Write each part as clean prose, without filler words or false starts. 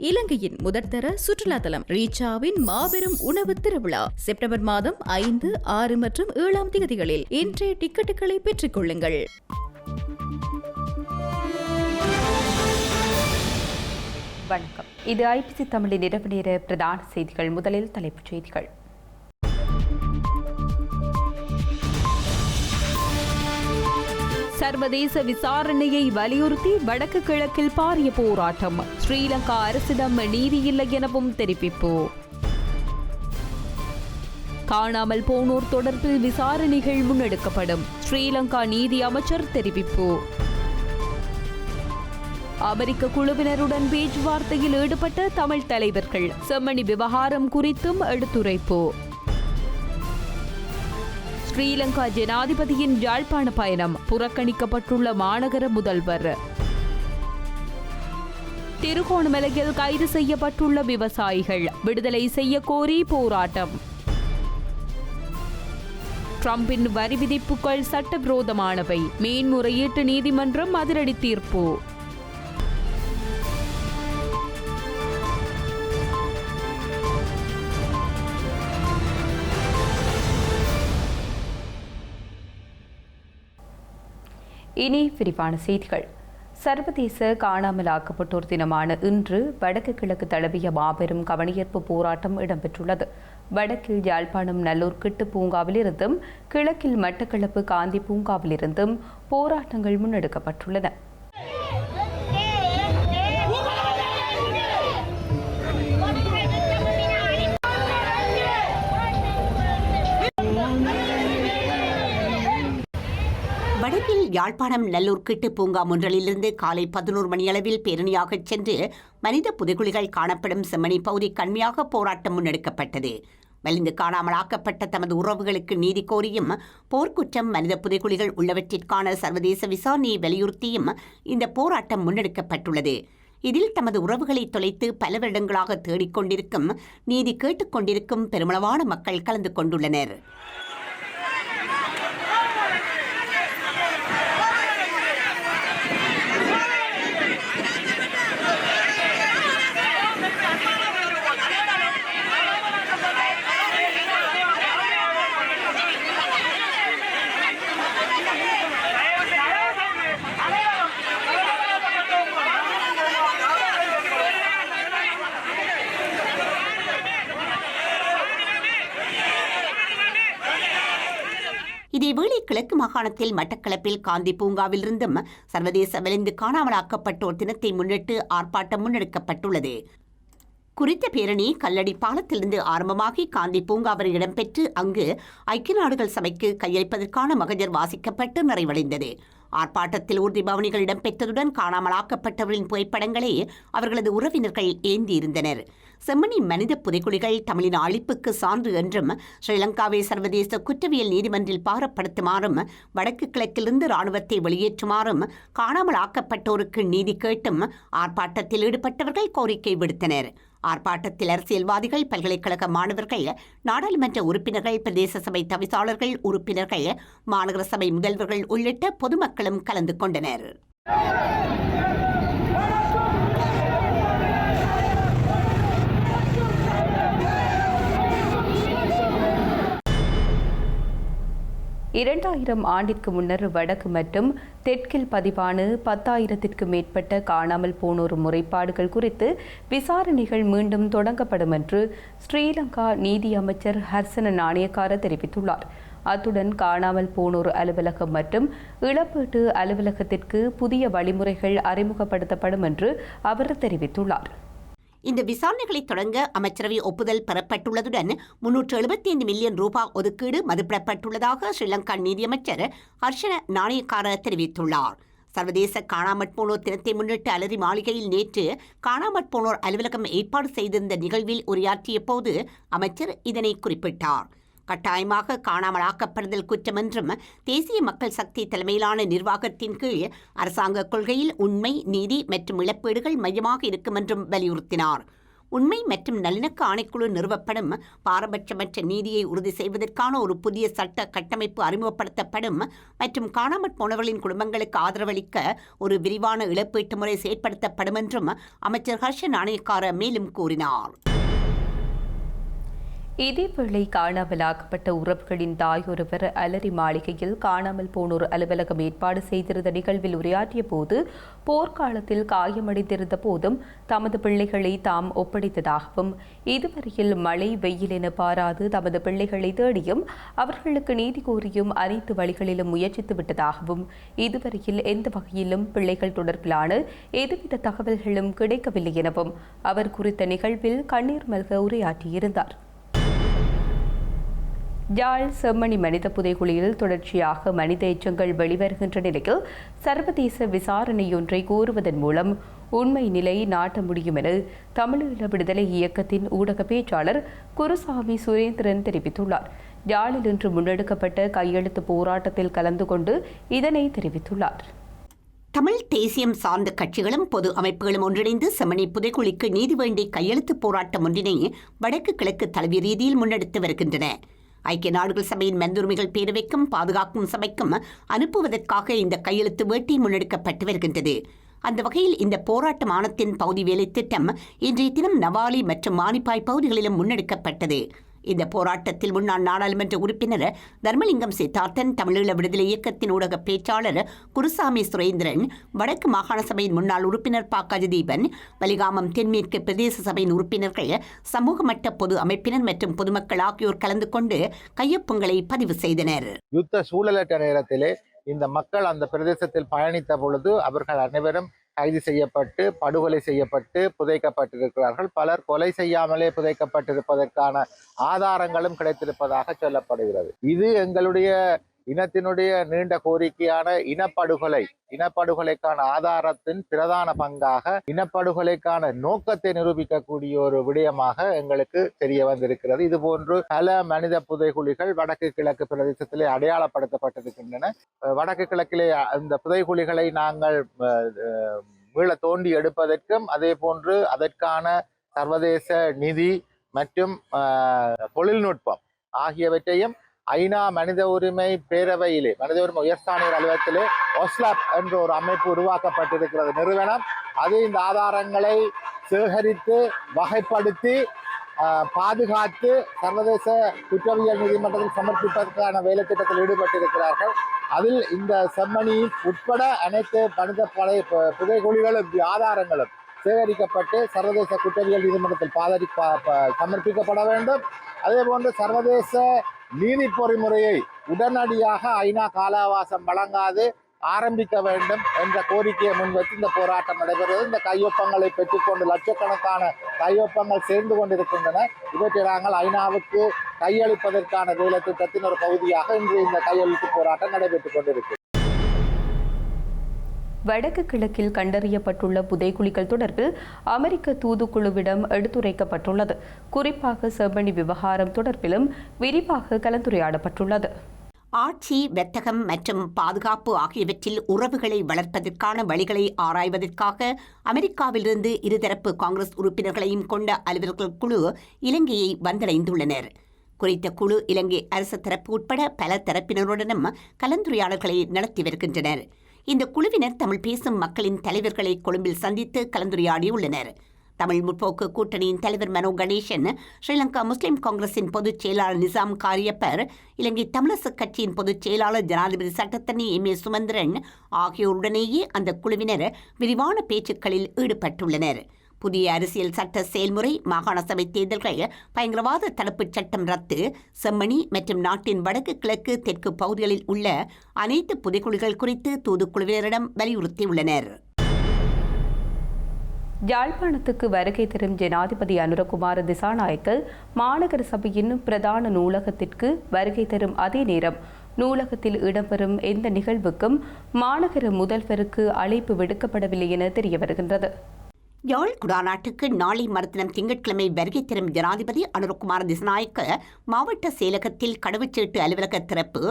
இலங்கையின் முதற்தர சுற்றுலா தலம் ரீச்சாவின் மாபெரும் உணவு திருவிழா செப்டம்பர் மாதம் 5, 6 மற்றும் 7 தேதிகளில் இன்றைய டிக்கெட்டுகளை பெற்றுக் கொள்ளுங்கள். வணக்கம். இது ஐபிசி தமிழின் இரவு நேர பிரதான செய்திகள். முதலில் தலைப்புச் செய்திகள். சர்வதேச விசாரணையை வலியுறுத்தி வடக்கு கிழக்கில் பாரிய போராட்டம். ஸ்ரீலங்கா அரசிடம் நீதியில்லை எனவும் தெரிவிப்பு. காணாமல் போனோர் தொடர்பில் விசாரணைகள் முன்னெடுக்கப்படும். ஸ்ரீலங்கா நீதி அமைச்சர் தெரிவிப்பு. அமெரிக்க குழுவினருடன் பேச்சுவார்த்தையில் ஈடுபட்ட தமிழ் தலைவர்கள். செம்மணி விவகாரம் குறித்தும் எடுத்துரைப்பு. ஸ்ரீலங்கா ஜனாதிபதியின் யாழ்ப்பாண பயணம் புறக்கணிக்கப்பட்டுள்ள மாநகர முதல்வர். திருகோணமலையில் கைது செய்யப்பட்டுள்ள விவசாயிகள் விடுதலை செய்ய கோரி போராட்டம். ட்ரம்பின் வரி விதிப்புகள் சட்டவிரோதமானவை. மேன்முறையீட்டு நீதிமன்றம் அதிரடி தீர்ப்பு. இனி விரிவான செய்திகள். சர்வதேச காணாமல் ஆக்கப்பட்டோர் தினமான இன்று வடக்கு கிழக்கு தழுவிய மாபெரும் கவனியீர்ப்பு போராட்டம் இடம்பெற்றுள்ளது. வடக்கில் யாழ்ப்பாணம் நல்லூர் கிட்டு பூங்காவிலிருந்தும் கிழக்கில் மட்டக்களப்பு காந்தி பூங்காவிலிருந்தும் போராட்டங்கள் முன்னெடுக்கப்பட்டுள்ளன. வடக்கில் யாழ்ப்பாணம் நல்லூர் கிட்டு பூங்கா முன்றலிலிருந்து காலை 11 மணியளவில் பேரணியாக சென்று மனித புதைகுழிகள் காணப்படும் செம்மணி பகுதி கண்மையாக போராட்டம் முன்னெடுக்கப்பட்டது. வலிந்து காணாமலாக்கப்பட்ட தமது உறவுகளுக்கு நீதி கோரியும் போர்க்குற்றம், மனித புதைகுழிகள் உள்ளவற்றிற்கான சர்வதேச விசாரணையை வலியுறுத்தியும் இந்த போராட்டம் முன்னெடுக்கப்பட்டுள்ளது. இதில் தமது உறவுகளை தொலைத்து பல வருடங்களாக தேடிக்கொண்டிருக்கும், நீதி கேட்டுக்கொண்டிருக்கும் பெருமளவான மக்கள் கலந்து கொண்டுள்ளனர். இதேவேளை கிழக்கு மாகாணத்தில் மட்டக்களப்பில் காந்தி பூங்காவிலிருந்தும் சர்வதேச வலிந்து காணாமலாக்கப்பட்டோர் தினத்தை முன்னிட்டு ஆர்ப்பாட்டம் முன்னெடுக்கப்பட்டுள்ளது. குறித்த பேரணி கல்லடி பாலத்திலிருந்து ஆரம்பமாகி காந்தி பூங்கா வரை இடம்பெற்று அங்கு ஐக்கிய நாடுகள் சபைக்கு கையளிப்பதற்கான மகஜர் வாசிக்கப்பட்டு நிறைவடைந்தது. ஆர்ப்பாட்டத்தில் ஊர்தி பவனிகள் இடம்பெற்றதுடன் காணாமலாக்கப்பட்டவர்களின் புகைப்படங்களை அவர்களது உறவினர்கள் ஏந்தியிருந்தனர். செம்மணி மனித புதைக்குழிகள் தமிழின் அழிப்புக்கு சான்று என்றும் ஸ்ரீலங்காவை சர்வதேச குற்றவியல் நீதிமன்றில் பாரப்படுத்துமாறும் வடக்கு கிழக்கிலிருந்து இராணுவத்தை வெளியேற்றுமாறும் காணாமலாக்கப்பட்டோருக்கு நீதி கேட்டும் ஆர்ப்பாட்டத்தில் ஈடுபட்டவர்கள் கோரிக்கை விடுத்தனர். ஆர்ப்பாட்டத்தில் அரசியல்வாதிகள், பல்கலைக்கழக மாணவர்கள், நாடாளுமன்ற உறுப்பினர்கள், பிரதேச சபை தவிசாளர்கள், உறுப்பினர்கள், மாநகர சபை முதல்வர்கள் உள்ளிட்ட பொதுமக்களும் கலந்து கொண்டனர். இரண்டாயிரம் ஆண்டிற்கு முன்னர் வடக்கு மற்றும் தெற்கில் பதிவான 10,000த்திற்கும் மேற்பட்ட காணாமல் போனோர் முறைப்பாடுகள் குறித்து விசாரணைகள் மீண்டும் தொடங்கப்படும் என்று ஸ்ரீலங்கா நீதி அமைச்சர் ஹர்சன நாணயக்கார தெரிவித்துள்ளார். அத்துடன் காணாமல் போனோர் அலுவலகம் மற்றும் இழப்பீட்டு அலுவலகத்திற்கு புதிய வழிமுறைகள் அறிமுகப்படுத்தப்படும் என்று அவர் தெரிவித்துள்ளார். இந்த விசாரணைகளை தொடங்க அமைச்சரவை ஒப்புதல் பெறப்பட்டுள்ளதுடன் 375 மில்லியன் ரூபாய் ஒதுக்கீடு மதிப்பிடப்பட்டுள்ளதாக ஸ்ரீலங்கா நீதியமைச்சர் ஹர்ஷன நாணயக்கார தெரிவித்துள்ளார். சர்வதேச காணாமற் போனோர் தினத்தை முன்னிட்டு அலரி மாளிகையில் நேற்று காணாமற் போனோர் அலுவலகம் ஏற்பாடு செய்திருந்த நிகழ்வில் உரையாற்றிய போது அமைச்சர் இதனை குறிப்பிட்டார். கட்டாயமாக காணாமலாக்கப்படுதல் குற்றம் என்றும் தேசிய மக்கள் சக்தி தலைமையிலான நிர்வாகத்தின் கீழ் அரசாங்க கொள்கையில் உண்மை, நீதி மற்றும் இழப்பீடுகள் மையமாக இருக்கும் என்றும் வலியுறுத்தினார். உண்மை மற்றும் நல்லிணக்க ஆணைக்குழு நிறுவப்படும். பாரபட்சமற்ற நீதியை உறுதி செய்வதற்கான ஒரு புதிய சட்ட கட்டமைப்பு அறிமுகப்படுத்தப்படும் மற்றும் காணாமற் போனவர்களின் குடும்பங்களுக்கு ஆதரவளிக்க ஒரு விரிவான இழப்பீட்டு முறை செயற்படுத்தப்படும் என்றும் அமைச்சர் ஹர்ஷ நாணயக்கார மேலும் கூறினார். இதேவேளை காணாமலாக்கப்பட்ட உறவுகளின் தாயொருவர் அலரி மாளிகையில் காணாமல் போனோர் அலுவலகம் ஏற்பாடு செய்திருந்த நிகழ்வில் உரையாற்றிய போது போர்க்காலத்தில் காயமடைந்திருந்த போதும் தமது பிள்ளைகளை தாம் ஒப்படைத்ததாகவும் இதுவரையில் மழை வெயில் என பாராது தமது பிள்ளைகளை தேடியும் அவர்களுக்கு நீதி கோரியும் அனைத்து வழிகளிலும் முயற்சித்து விட்டதாகவும் இதுவரையில் எந்த வகையிலும் பிள்ளைகள் தொடர்பிலான எதுவித தகவல்களும் கிடைக்கவில்லை எனவும் அவர் குறித்த நிகழ்வில் கண்ணீர் மல்க உரையாற்றியிருந்தார். யாழ் செம்மணி மனித புதைகுழியில் தொடர்ச்சியாக மனித எச்சங்கள் வெளிவருகின்ற நிலையில் சர்வதேச விசாரணையொன்றை கோருவதன் மூலம் உண்மை நிலை நாட்ட முடியும் என தமிழீழ விடுதலை இயக்கத்தின் ஊடக பேச்சாளர் குருசாமி சுரேந்திரன் தெரிவித்துள்ளார். யாழில் இன்று முன்னெடுக்கப்பட்ட கையெழுத்து போராட்டத்தில் கலந்து கொண்டு இதனை தெரிவித்துள்ளார். தமிழ் தேசியம் சார்ந்த கட்சிகளும் பொது அமைப்புகளும் ஒன்றிணைந்து செம்மணி புதைகுழிக்கு நீதி வேண்டி கையெழுத்து போராட்டம் ஒன்றினை வடக்கு கிழக்கு தழுவிய ரீதியில் முன்னெடுத்து வருகின்றன. ஐக்கிய நாடுகள் சபையின் மனிதுரிமைகள் பேரவைக்கும் பாதுகாக்கும் சபைக்கும் அனுப்புவதற்காக இந்த கையெழுத்து வேட்டை முன்னெடுக்கப்பட்டு வருகின்றது. அந்த வகையில் இந்த போராட்ட மானத்தின் பகுதி வேலை திட்டம் இன்றைய தினம் நவாலி மற்றும் மானிப்பாய் பகுதிகளிலும் முன்னெடுக்கப்பட்டது. இந்த போராட்டத்தில் முன்னாள் நாடாளுமன்ற உறுப்பினர் தர்மலிங்கம் சித்தார்த்தன், தமிழீழ விடுதலை இயக்கத்தின் ஊடக பேச்சாளர் குருசாமி சுரேந்திரன், வடக்கு மாகாண சபையின் முன்னாள் உறுப்பினர் ப. கஜதீபன், வலிகாமம் தென்மேற்கு பிரதேச சபையின் உறுப்பினர்கள், சமூக மட்ட பொது அமைப்பினர் மற்றும் பொதுமக்கள் ஆகியோர் கலந்து கொண்டு கையொப்பங்களை பதிவு செய்தனர். யுத்த சூழலற்ற நேரத்திலே இந்த மக்கள் அந்த பிரதேசத்தில் பயணித்த பொழுது அவர்கள் அனைவரும் கைது செய்யப்பட்டு படுகொலை செய்யப்பட்டு புதைக்கப்பட்டிருக்கிறார்கள். பலர் கொலை செய்யாமலே புதைக்கப்பட்டிருப்பதற்கான ஆதாரங்களும் கிடைத்திருப்பதாக சொல்லப்படுகிறது. இது எங்களுடைய இனத்தினுடைய நீண்ட கோரிக்கையான இனப்படுகொலைக்கான ஆதாரத்தின் பிரதான பங்காக இனப்படுகொலைக்கான நோக்கத்தை நிரூபிக்கக்கூடிய ஒரு விடயமாக எங்களுக்கு தெரிய வந்திருக்கிறது. இதுபோன்று பல மனித புதைகுழிகள் வடக்கு கிழக்கு பிரதேசத்திலே அடையாளப்படுத்தப்பட்டிருக்கின்றன. வடக்கு கிழக்கிலே இந்த புதைகுழிகளை நாங்கள் மீள தோண்டி எடுப்பதற்கும் அதே போன்று அதற்கான சர்வதேச நிதி மற்றும் தொழில்நுட்பம் ஆகியவற்றையும் ஐநா மனித உரிமை பேரவையிலே மனித உரிமை உயர்ஸ்தானியர் அலுவலகத்திலே ஒஸ்லாப் என்ற ஒரு அமைப்பு உருவாக்கப்பட்டிருக்கிறது நிறுவனம். அது இந்த ஆதாரங்களை சேகரித்து வகைப்படுத்தி பாதுகாத்து சர்வதேச குற்றவியல் நீதிமன்றத்தில் சமர்ப்பிப்பதற்கான வேலை திட்டத்தில் ஈடுபட்டிருக்கிறார்கள். அதில் இந்த செம்மணி உட்பட அனைத்து மனித புதைகுழிகளும் ஆதாரங்களும் சேகரிக்கப்பட்டு சர்வதேச குற்றவியல் நீதிமன்றத்தில் சமர்ப்பிக்கப்பட வேண்டும். அதே போன்று சர்வதேச நீதி பொறிமுறையை உடனடியாக ஐநா கால அவகாசம் வழங்காது ஆரம்பிக்க வேண்டும் என்ற கோரிக்கையை முன்வைத்து இந்த போராட்டம் நடைபெறுவது. இந்த கையொப்பங்களை பெற்றுக்கொண்டு லட்சக்கணக்கான கையொப்பங்கள் சேர்ந்து கொண்டிருக்கின்றன. இவற்றை நாங்கள் ஐநாவுக்கு கையளிப்பதற்கான வேலை திட்டத்தின் ஒரு பகுதியாக இன்று இந்த கையெழுத்து போராட்டம் நடைபெற்றுக் கொண்டிருக்கிறது. வடக்கு கிழக்கில் கண்டறியப்பட்டுள்ள புதைகுழிகள் தொடர்பில் அமெரிக்க தூதுக்குழுவிடம் எடுத்துரைக்கப்பட்டுள்ளது. குறிப்பாக செம்மணி விவகாரம் தொடர்பிலும் விரிவாக கலந்துரையாடப்பட்டுள்ளது. ஆட்சி, வர்த்தகம் மற்றும் பாதுகாப்பு ஆகியவற்றில் உறவுகளை வளர்ப்பதற்கான வழிகளை ஆராய்வதற்காக அமெரிக்காவிலிருந்து இருதரப்பு காங்கிரஸ் உறுப்பினர்களையும் கொண்ட அலுவலர்கள் குழு இலங்கையை வந்தடைந்துள்ளனர். குறித்த குழு இலங்கை அரசு தரப்பு உட்பட பல தரப்பினருடனும் கலந்துரையாடல்களை நடத்தி வருகின்றனர். இந்த குழுவினர் தமிழ் பேசும் மக்களின் தலைவர்களை கொழும்பில் சந்தித்து கலந்துரையாடியுள்ளனர். தமிழ் முற்போக்கு கூட்டணியின் தலைவர் மனோ கணேசன், ஸ்ரீலங்கா முஸ்லிம் காங்கிரசின் பொதுச் செயலாளர் நிசாம் காரியப்பர், இலங்கை தமிழரசு கட்சியின் பொதுச் செயலாளர் ஜனாதிபதி சட்டத்தரணி M.A. சுமந்திரன் ஆகியோருடனேயே அந்த குழுவினர் விரிவான பேச்சுக்களில் ஈடுபட்டுள்ளனர். புதிய அரசியல் சட்ட செயல்முறை, மாகாண சபை தேர்தல்கள், பயங்கரவாத தடுப்புச் சட்டம் ரத்து, செம்மணி மற்றும் நாட்டின் வடக்கு கிழக்கு தெற்கு பகுதிகளில் உள்ள அனைத்து புதைகுழிகள் குறித்து தூதுக்குழுவினரிடம் வலியுறுத்தியுள்ளனர். யாழ்ப்பாணத்துக்கு வருகை தரும் ஜனாதிபதி அனுரகுமார திசாநாயக்க மாநகர சபையின் பிரதான நூலகத்திற்கு வருகை தரும் அதே நேரம் நூலகத்தில் இடம்பெறும் எந்த நிகழ்வுக்கும் மாநகர முதல்வருக்கு அழைப்பு விடுக்கப்படவில்லை என தெரிய வருகின்றது. யாழ் குடாநாட்டுக்கு நாளை மறுதினம் திங்கட்கிழமை வருகை தரும் ஜனாதிபதி அனுரகுமார் திசாநாயக்க மாவட்ட செயலகத்தில் கடவுச்சீட்டு அலுவலக திறப்பு,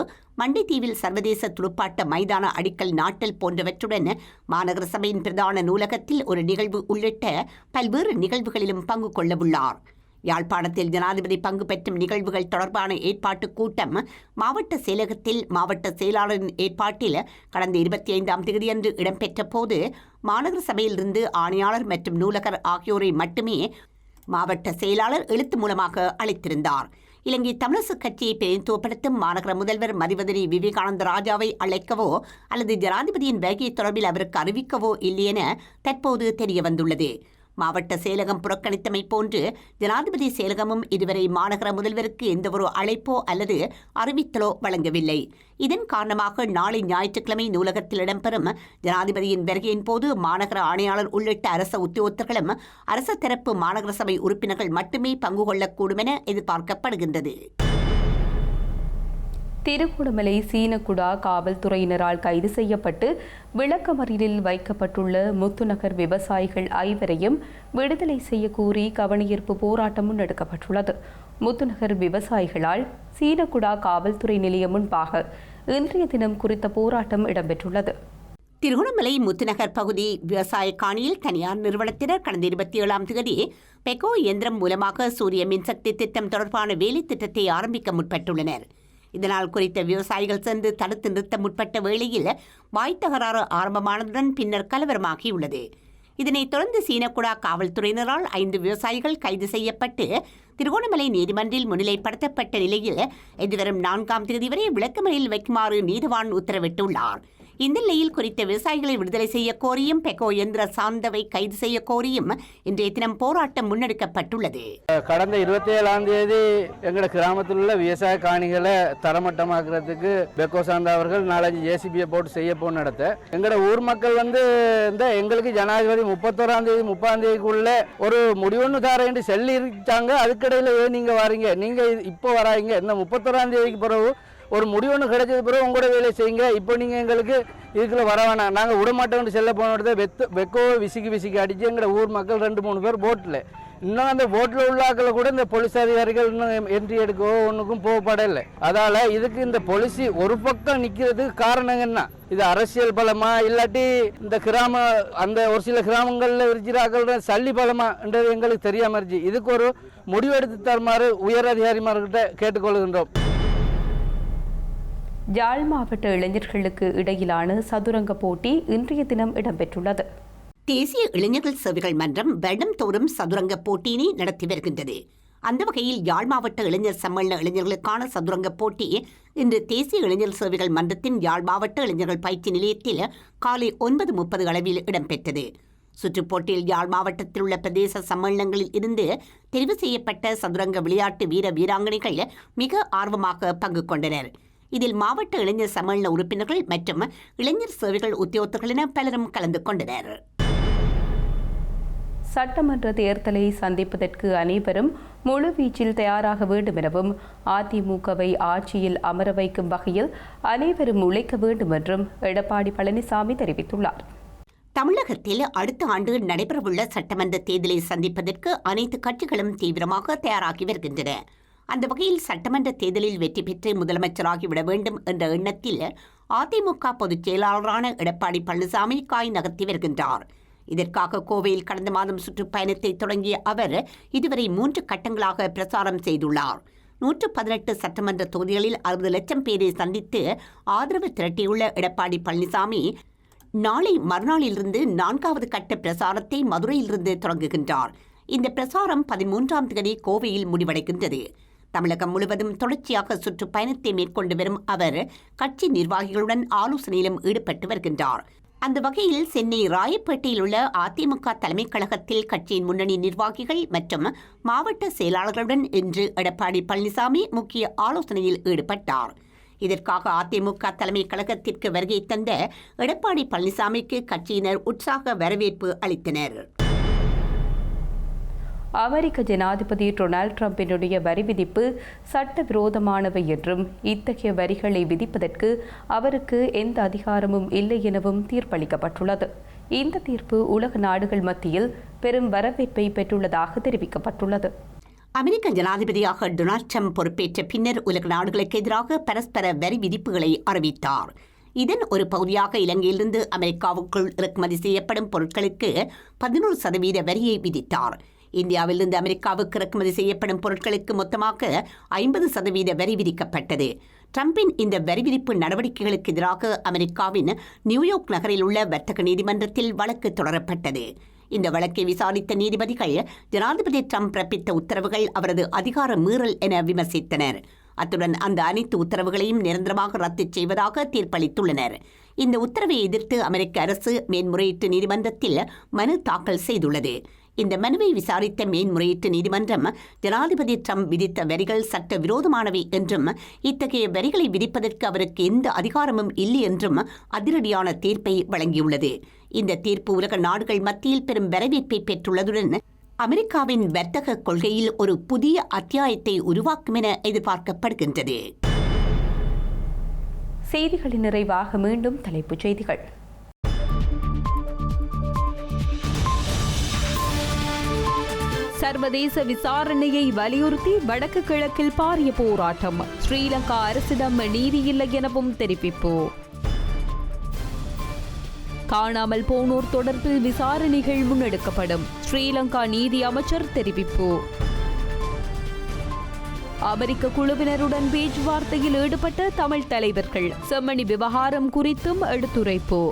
மண்டைத்தீவில் சர்வதேச துடுப்பாட்ட மைதான அடிக்கல் நாட்டல் போன்றவற்றுடன் மாநகர சபையின் பிரதான நூலகத்தில் ஒரு நிகழ்வு உள்ளிட்ட பல்வேறு நிகழ்வுகளிலும் பங்கு கொள்ளவுள்ளார். யாழ்ப்பாணத்தில் ஜனாதிபதி பங்கு பெற்றும் நிகழ்வுகள் தொடர்பான ஏற்பாட்டுக் கூட்டம் மாவட்ட செயலகத்தில் மாவட்ட செயலாளரின் ஏற்பாட்டில் கடந்த 25ஆம் தேதியன்று இடம்பெற்ற போது மாநகர சபையிலிருந்து ஆணையாளர் மற்றும் நூலகர் ஆகியோரை மட்டுமே மாவட்ட செயலாளர் எழுத்து மூலமாக அழைத்திருந்தார். இலங்கை தமிழரசு கட்சியை பிரதிநிதித்துவப்படுத்தும் மாநகர முதல்வர் மதிவதனி விவேகானந்த ராஜாவை அழைக்கவோ அல்லது ஜனாதிபதியின் வருகை தொடர்பில் அவருக்கு அறிவிக்கவோ இல்லையென தற்போது தெரியவந்துள்ளது. மாவட்ட செயலகம் புறக்கணித்தமை போன்று ஜனாதிபதி செயலகமும் இதுவரை மாநகர முதல்வருக்கு எந்தவொரு அழைப்போ அல்லது அறிவித்தலோ வழங்கவில்லை. இதன் காரணமாக நாளை ஞாயிற்றுக்கிழமை நூலகத்தில் இடம்பெறும் ஜனாதிபதியின் வருகையின் போது மாநகர ஆணையாளர் உள்ளிட்ட அரச உத்தியோகத்தர்களும் அரச தரப்பு மாநகர சபை உறுப்பினர்கள் மட்டுமே பங்கு கொள்ளக்கூடும் என எதிர்பார்க்கப்படுகின்றது. திருகோணமலை சீனக்குடா காவல்துறையினரால் கைது செய்யப்பட்டு விளக்கமறியலில் வைக்கப்பட்டுள்ள முத்துநகர் விவசாயிகள் 5 விடுதலை செய்ய கோரி கவனஈர்ப்பு போராட்டம் முன்னெடுக்கப்பட்டுள்ளது. முத்துநகர் விவசாயிகளால் சீனக்குடா காவல்துறை நிலையம் முன்பாக இன்றைய தினம் குறித்த போராட்டம் இடம்பெற்றுள்ளது. திருகோணமலை முத்துநகர் பகுதி விவசாய காணியில் தனியார் நிறுவனத்தினர் கடந்த 27ஆம் தேதி பெக்கோ இயந்திரம் மூலமாக சூரிய மின்சக்தி திட்டம் தொடர்பான வேலை திட்டத்தை ஆரம்பிக்க முற்பட்டுள்ளனர். இதனால் குறித்த விவசாயிகள் சென்று தடுத்து நிறுத்த முற்பட்ட வேளையில் வாய் தகராறு ஆரம்பமானதுடன் பின்னர் கலவரமாகியுள்ளது. இதனைத் தொடர்ந்து சீனக்குடா காவல்துறையினரால் 5 விவசாயிகள் கைது செய்யப்பட்டு திருகோணமலை நீதிமன்றில் முன்னிலைப்படுத்தப்பட்ட நிலையில் எதிர்வரும் 4ஆம் தேதி வரை விளக்கமறியலில் வைக்குமாறு நீதிவான் உத்தரவிட்டுள்ளார். இந்த நிலையில் குறித்த விவசாயிகளை விடுதலை செய்ய கோரியும் பெக்கோ இயந்திர சார்ந்தவை கைது செய்ய கோரியும் இன்றைய தினம் போராட்டம் முன்னெடுக்கப்பட்டுள்ளது. கடந்த 27ஆம் தேதி எங்களோட கிராமத்தில் உள்ள விவசாய காணிகளை தரமட்டமாக்குறதுக்கு பெக்கோ சார்ந்தவர்கள் 4-5 ஜேசிபியை போட்டு செய்ய போன நடத்த எங்களோட ஊர் மக்கள் இந்த எங்களுக்கு ஜனாதிபதி 31ஆம் தேதி 30ஆம் தேதிக்குள்ள ஒரு முடிவொன்று தாரேன்னு சொல்லி இருக்காங்க. அதுக்கிடையில் ஏன் நீங்கள் வரீங்க, நீங்கள் இப்போ வராங்க, இந்த 31ஆம் தேதிக்கு பிறகு ஒரு முடிவொன்று கிடைச்சது பிறகு உங்களோட வேலை செய்யுங்க. இப்போ நீங்கள் எங்களுக்கு இதுக்குள்ள வர வேணாம், நாங்கள் விடமாட்டோம்னு செல்ல போனதை பெக்கோ விசிக்கி அடித்து எங்களை ஊர் மக்கள் 2-3 பேர் போட்டில் இன்னும் அந்த போட்டில் உள்ளாக்களை கூட இந்த போலீஸ் அதிகாரிகள் இன்னும் என்ட்ரி எடுக்கவோ ஒன்றுக்கும் போகப்படலை. அதால் இதுக்கு இந்த போலீஸி ஒரு பக்கம் நிற்கிறதுக்கு காரணம் என்ன? இது அரசியல் பலமா இல்லாட்டி இந்த அந்த ஒரு சில கிராமங்களில் இருக்கிறார்கள சல்லி பலமான்றது எங்களுக்கு தெரியாமல் இருந்துச்சு. இதுக்கு ஒரு முடிவெடுத்து தருமாறு உயர் அதிகாரிமார்கிட்ட கேட்டுக்கொள்கின்றோம். யாழ் மாவட்ட இளைஞர்களுக்கு இடையிலான சதுரங்க போட்டி இன்றைய தினம் இடம்பெற்றுள்ளது. தேசிய இளைஞர்கள் சேவைகள் மன்றம் வருடம்தோறும் சதுரங்க போட்டியினை நடத்தி வருகின்றது. அந்த வகையில் யாழ் மாவட்ட இளைஞர் சம்மேளன இளைஞர்களுக்கான சதுரங்க போட்டி இன்று தேசிய இளைஞர் சேவைகள் மன்றத்தின் யாழ் மாவட்ட இளைஞர்கள் பயிற்சி நிலையத்தில் காலை 9:30 அளவில் இடம்பெற்றது. சுற்றுப்போட்டியில் யாழ் மாவட்டத்தில் உள்ள பிரதேச சம்மேளனங்களில் இருந்து தெரிவு செய்யப்பட்ட சதுரங்க விளையாட்டு வீர வீராங்கனைகள் மிக ஆர்வமாக பங்கு கொண்டனர். இதில் மாவட்ட இளைஞர் சம்மேளன உறுப்பினர்கள் மற்றும் இளைஞர் சேவைகள் உத்தியோகத்தர்கள் என பலரும் கலந்து கொண்டனர். சட்டமன்ற தேர்தலை சந்திப்பதற்கு அனைவரும் முழுவீச்சில் தயாராக வேண்டும் எனவும் அதிமுகவை ஆட்சியில் அமர வைக்கும் வகையில் அனைவரும் உழைக்க வேண்டும் என்றும் எடப்பாடி பழனிசாமி தெரிவித்துள்ளார். தமிழகத்தில் அடுத்த ஆண்டு நடைபெறவுள்ள சட்டமன்ற தேர்தலை சந்திப்பதற்கு அனைத்து கட்சிகளும் தீவிரமாக தயாராகி வருகின்றன. அந்த வகையில் சட்டமன்ற தேர்தலில் வெற்றி பெற்று முதலமைச்சராகிவிட வேண்டும் என்ற எண்ணத்தில் அதிமுக பொதுச் செயலாளரான எடப்பாடி பழனிசாமி காய் நகர்த்தி வருகின்றார். இதற்காக கோவையில் கடந்த மாதம் சுற்றுப்பயணத்தை தொடங்கிய அவர் இதுவரை 3 கட்டங்களாக பிரச்சாரம் செய்துள்ளார். 118 சட்டமன்ற தொகுதிகளில் 60 லட்சம் பேரை சந்தித்து ஆதரவு திரட்டியுள்ள எடப்பாடி பழனிசாமி நாளை மறுநாளிலிருந்து 4வது கட்ட பிரசாரத்தை மதுரையிலிருந்து தொடங்குகின்றார். இந்த பிரசாரம் 13ஆம் தேதி கோவையில் முடிவடைகின்றது. தமிழகம் முழுவதும் தொடர்ச்சியாக சுற்றுப்பயணத்தை மேற்கொண்டு வரும் அவர் கட்சி நிர்வாகிகளுடன் ஆலோசனையிலும் ஈடுபட்டு வருகின்றார். அந்த வகையில் சென்னை ராயப்பேட்டையில் உள்ள அதிமுக தலைமைக் கழகத்தில் கட்சியின் முன்னணி நிர்வாகிகள் மற்றும் மாவட்ட செயலாளர்களுடன் இன்று எடப்பாடி பழனிசாமி முக்கிய ஆலோசனையில் ஈடுபட்டார். இதற்காக அதிமுக தலைமைக் கழகத்திற்கு வருகை தந்த எடப்பாடி பழனிசாமிக்கு கட்சியினர் உற்சாக வரவேற்பு அளித்தனர். அமெரிக்க ஜனாதிபதி டொனால்ட் ட்ரம்பினுடைய வரி விதிப்பு சட்டவிரோதமானவை என்றும் இத்தகைய வரிகளை விதிப்பதற்கு அவருக்கு எந்த அதிகாரமும் இல்லை எனவும் தீர்ப்பளிக்கப்பட்டுள்ளது. இந்த தீர்ப்பு உலக நாடுகள் மத்தியில் பெரும் வரவேற்பை பெற்றுள்ளதாக தெரிவிக்கப்பட்டுள்ளது. அமெரிக்க ஜனாதிபதியாக டொனால்ட் ட்ரம்ப் பொறுப்பேற்ற பின்னர் உலக நாடுகளுக்கு எதிராக பரஸ்பர வரி விதிப்புகளை அறிவித்தார். இதன் ஒரு பகுதியாக இலங்கையிலிருந்து அமெரிக்காவுக்குள் இறக்குமதி செய்யப்படும் பொருட்களுக்கு 11% வரியை விதித்தார். இந்தியாவிலிருந்து அமெரிக்காவுக்கு இறக்குமதி செய்யப்படும் பொருட்களுக்கு மொத்தமாக 50% வரி விதிக்கப்பட்டது. ட்ரம்பின் இந்த வரி விதிப்பு நடவடிக்கைகளுக்கு எதிராக அமெரிக்காவின் நியூயார்க் நகரில் உள்ள வர்த்தக நீதிமன்றத்தில் வழக்கு தொடரப்பட்டது. இந்த வழக்கை விசாரித்த நீதிபதிகள் ஜனாதிபதி ட்ரம்ப் பிறப்பித்த உத்தரவுகள் அவரது அதிகார மீறல் என விமர்சித்தனர். அத்துடன் அந்த அனைத்து உத்தரவுகளையும் நிரந்தரமாக ரத்து செய்வதாக தீர்ப்பளித்துள்ளனர். இந்த உத்தரவை எதிர்த்து அமெரிக்க அரசு மேன்முறையீட்டு நீதிமன்றத்தில் மனு தாக்கல் செய்துள்ளது. இந்த மனுவை விசாரித்த மேன்முறையீட்டு நீதிமன்றம் ஜனாதிபதி ட்ரம்ப் விதித்த வரிகள் சட்ட விரோதமானவை என்றும் இத்தகைய வரிகளை விதிப்பதற்கு அவருக்கு எந்த அதிகாரமும் இல்லை என்றும் அதிரடியான தீர்ப்பை வழங்கியுள்ளது. இந்த தீர்ப்பு உலக நாடுகள் மத்தியில் பெரும் வரவேற்பை பெற்றுள்ளதுடன் அமெரிக்காவின் வர்த்தக கொள்கையில் ஒரு புதிய அத்தியாயத்தை உருவாக்கும் என எதிர்பார்க்கப்படுகின்றது. செய்திகளின் நிறைவாக மீண்டும் தலைப்புச் செய்திகள். சர்வதேச விசாரணையை வலியுறுத்தி வடக்கு கிழக்கில் பாரிய போராட்டம். ஸ்ரீலங்கா அரசிடம் நீதியில்லை எனவும் தெரிவிப்பு. காணாமல் போனோர் தொடர்பில் விசாரணைகள் முன்னெடுக்கப்படும். ஸ்ரீலங்கா நீதி அமைச்சர் தெரிவிப்பு. அமெரிக்க குழுவினருடன் பேச்சுவார்த்தையில் ஈடுபட்ட தமிழ் தலைவர்கள். செம்மணி விவகாரம் குறித்தும் எடுத்துரைப்பு.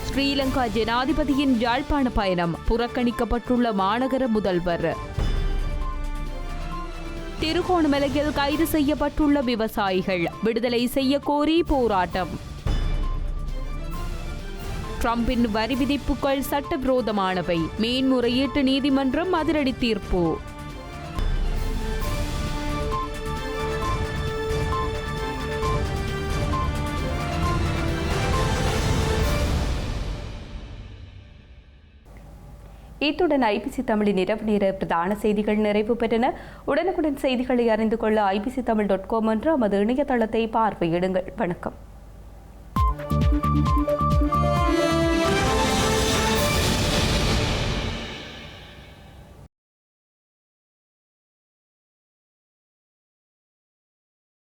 ஸ்ரீலங்கா ஜனாதிபதியின் யாழ்ப்பாண பயணம் புறக்கணிக்கப்பட்டுள்ள மாநகர முதல்வர். திருகோணமலையில் கைது செய்யப்பட்டுள்ள விவசாயிகள் விடுதலை செய்ய கோரி போராட்டம். ட்ரம்பின் வரி விதிப்புகள் சட்டவிரோதமானவை. மேன்முறையீட்டு நீதிமன்றம் அதிரடி தீர்ப்பு. இத்துடன் ஐபிசி தமிழின் இரவு நேர பிரதான செய்திகள் நிறைவு பெற்றன. உடனுக்குடன் செய்திகளை அறிந்து கொள்ள IBCTamil.com என்ற நமது இணையதளத்தை பார்வையிடுங்கள். வணக்கம்.